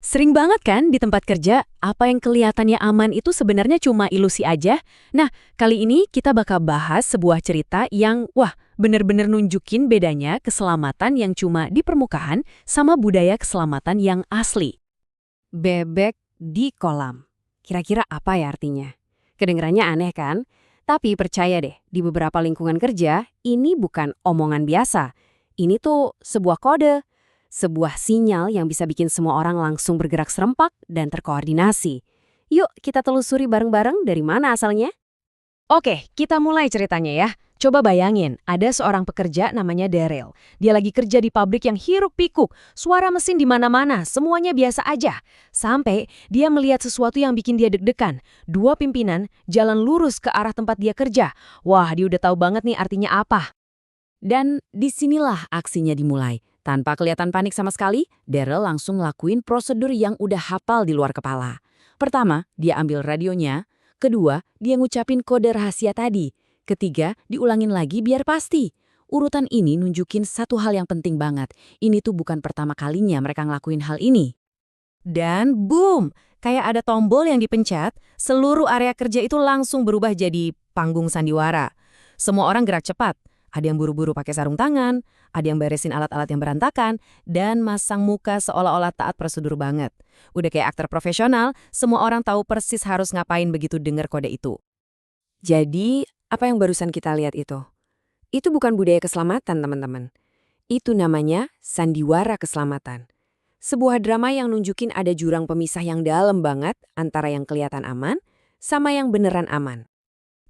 Sering banget kan di tempat kerja, apa yang kelihatannya aman itu sebenarnya cuma ilusi aja. Nah, kali ini kita bakal bahas sebuah cerita yang, wah, bener-bener nunjukin bedanya keselamatan yang cuma di permukaan sama budaya keselamatan yang asli. Bebek di kolam. Kira-kira apa ya artinya? Kedengarannya aneh kan? Tapi percaya deh, di beberapa lingkungan kerja, ini bukan omongan biasa. Ini tuh sebuah kode, sebuah sinyal yang bisa bikin semua orang langsung bergerak serempak dan terkoordinasi. Yuk, kita telusuri bareng-bareng dari mana asalnya. Oke, kita mulai ceritanya ya. Coba bayangin, ada seorang pekerja namanya Daryl. Dia lagi kerja di pabrik yang hiruk-pikuk, suara mesin di mana-mana, semuanya biasa aja. Sampai dia melihat sesuatu yang bikin dia deg-degan. Dua pimpinan jalan lurus ke arah tempat dia kerja. Wah, dia udah tahu banget nih artinya apa. Dan disinilah aksinya dimulai. Tanpa kelihatan panik sama sekali, Daryl langsung ngelakuin prosedur yang udah hafal di luar kepala. Pertama, dia ambil radionya. Kedua, dia ngucapin kode rahasia tadi. Ketiga, diulangin lagi biar pasti. Urutan ini nunjukin satu hal yang penting banget. Ini tuh bukan pertama kalinya mereka ngelakuin hal ini. Dan boom, kayak ada tombol yang dipencet, seluruh area kerja itu langsung berubah jadi panggung sandiwara. Semua orang gerak cepat. Ada yang buru-buru pakai sarung tangan, ada yang beresin alat-alat yang berantakan, dan masang muka seolah-olah taat prosedur banget. Udah kayak aktor profesional, semua orang tahu persis harus ngapain begitu dengar kode itu. Jadi, apa yang barusan kita lihat itu? Itu bukan budaya keselamatan, teman-teman. Itu namanya sandiwara keselamatan. Sebuah drama yang nunjukin ada jurang pemisah yang dalam banget antara yang kelihatan aman sama yang beneran aman.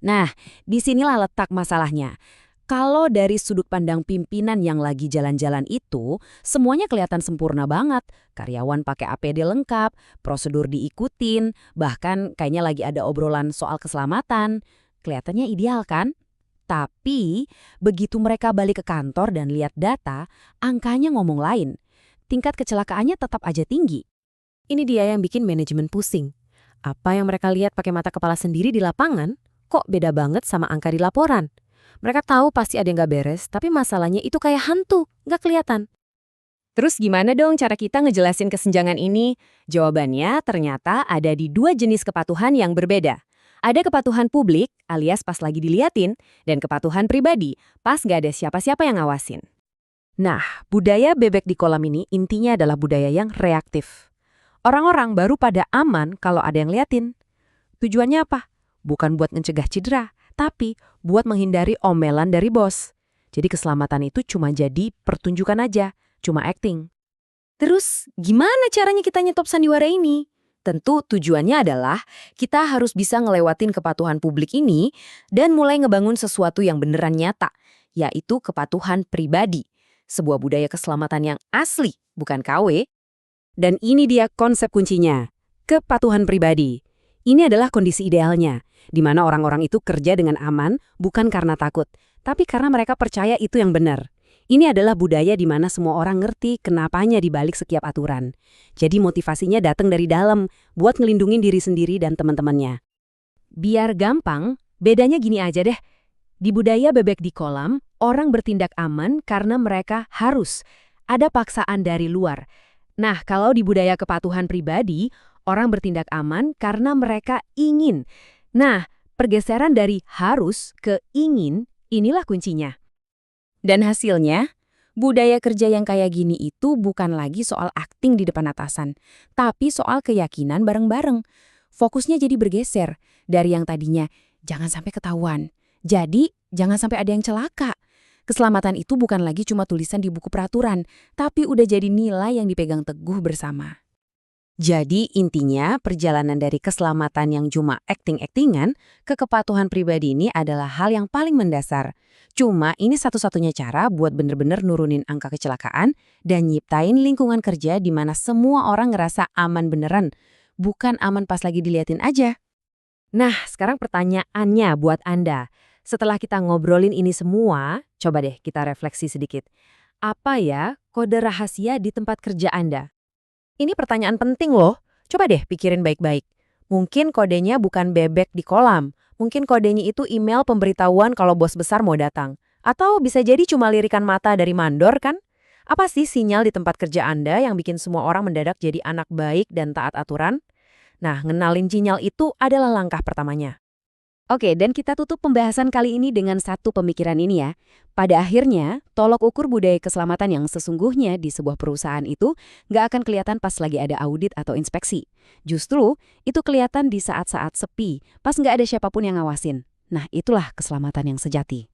Nah, disinilah letak masalahnya. Kalau dari sudut pandang pimpinan yang lagi jalan-jalan itu, semuanya kelihatan sempurna banget. Karyawan pakai APD lengkap, prosedur diikutin, bahkan kayaknya lagi ada obrolan soal keselamatan. Kelihatannya ideal kan? Tapi, begitu mereka balik ke kantor dan lihat data, angkanya ngomong lain. Tingkat kecelakaannya tetap aja tinggi. Ini dia yang bikin manajemen pusing. Apa yang mereka lihat pakai mata kepala sendiri di lapangan, kok beda banget sama angka di laporan? Mereka tahu pasti ada yang nggak beres, tapi masalahnya itu kayak hantu, nggak kelihatan. Terus gimana dong cara kita ngejelasin kesenjangan ini? Jawabannya ternyata ada di dua jenis kepatuhan yang berbeda. Ada kepatuhan publik, alias pas lagi diliatin, dan kepatuhan pribadi, pas nggak ada siapa-siapa yang ngawasin. Nah, budaya bebek di kolam ini intinya adalah budaya yang reaktif. Orang-orang baru pada aman kalau ada yang liatin. Tujuannya apa? Bukan buat mencegah cedera, tapi buat menghindari omelan dari bos. Jadi keselamatan itu cuma jadi pertunjukan aja, cuma acting. Terus, gimana caranya kita nyetop sandiwara ini? Tentu tujuannya adalah kita harus bisa ngelewatin kepatuhan publik ini dan mulai ngebangun sesuatu yang beneran nyata, yaitu kepatuhan pribadi. Sebuah budaya keselamatan yang asli, bukan KW. Dan ini dia konsep kuncinya, kepatuhan pribadi. Ini adalah kondisi idealnya, di mana orang-orang itu kerja dengan aman bukan karena takut, tapi karena mereka percaya itu yang benar. Ini adalah budaya di mana semua orang ngerti kenapanya di balik setiap aturan. Jadi motivasinya datang dari dalam, buat ngelindungin diri sendiri dan teman-temannya. Biar gampang, bedanya gini aja deh. Di budaya bebek di kolam, orang bertindak aman karena mereka harus. Ada paksaan dari luar. Nah, kalau di budaya kepatuhan pribadi, orang bertindak aman karena mereka ingin. Nah, pergeseran dari harus ke ingin, inilah kuncinya. Dan hasilnya, budaya kerja yang kayak gini itu bukan lagi soal akting di depan atasan, tapi soal keyakinan bareng-bareng. Fokusnya jadi bergeser dari yang tadinya jangan sampai ketahuan. Jadi, jangan sampai ada yang celaka. Keselamatan itu bukan lagi cuma tulisan di buku peraturan, tapi udah jadi nilai yang dipegang teguh bersama. Jadi intinya perjalanan dari keselamatan yang cuma acting-actingan ke kepatuhan pribadi ini adalah hal yang paling mendasar. Cuma ini satu-satunya cara buat bener-bener nurunin angka kecelakaan dan nyiptain lingkungan kerja di mana semua orang ngerasa aman beneran, bukan aman pas lagi diliatin aja. Nah, sekarang pertanyaannya buat Anda. Setelah kita ngobrolin ini semua, coba deh kita refleksi sedikit. Apa ya kode rahasia di tempat kerja Anda? Ini pertanyaan penting loh. Coba deh pikirin baik-baik. Mungkin kodenya bukan bebek di kolam. Mungkin kodenya itu email pemberitahuan kalau bos besar mau datang. Atau bisa jadi cuma lirikan mata dari mandor kan? Apa sih sinyal di tempat kerja Anda yang bikin semua orang mendadak jadi anak baik dan taat aturan? Nah, ngenalin sinyal itu adalah langkah pertamanya. Oke, dan kita tutup pembahasan kali ini dengan satu pemikiran ini ya. Pada akhirnya, tolok ukur budaya keselamatan yang sesungguhnya di sebuah perusahaan itu nggak akan kelihatan pas lagi ada audit atau inspeksi. Justru, itu kelihatan di saat-saat sepi, pas nggak ada siapapun yang ngawasin. Nah, itulah keselamatan yang sejati.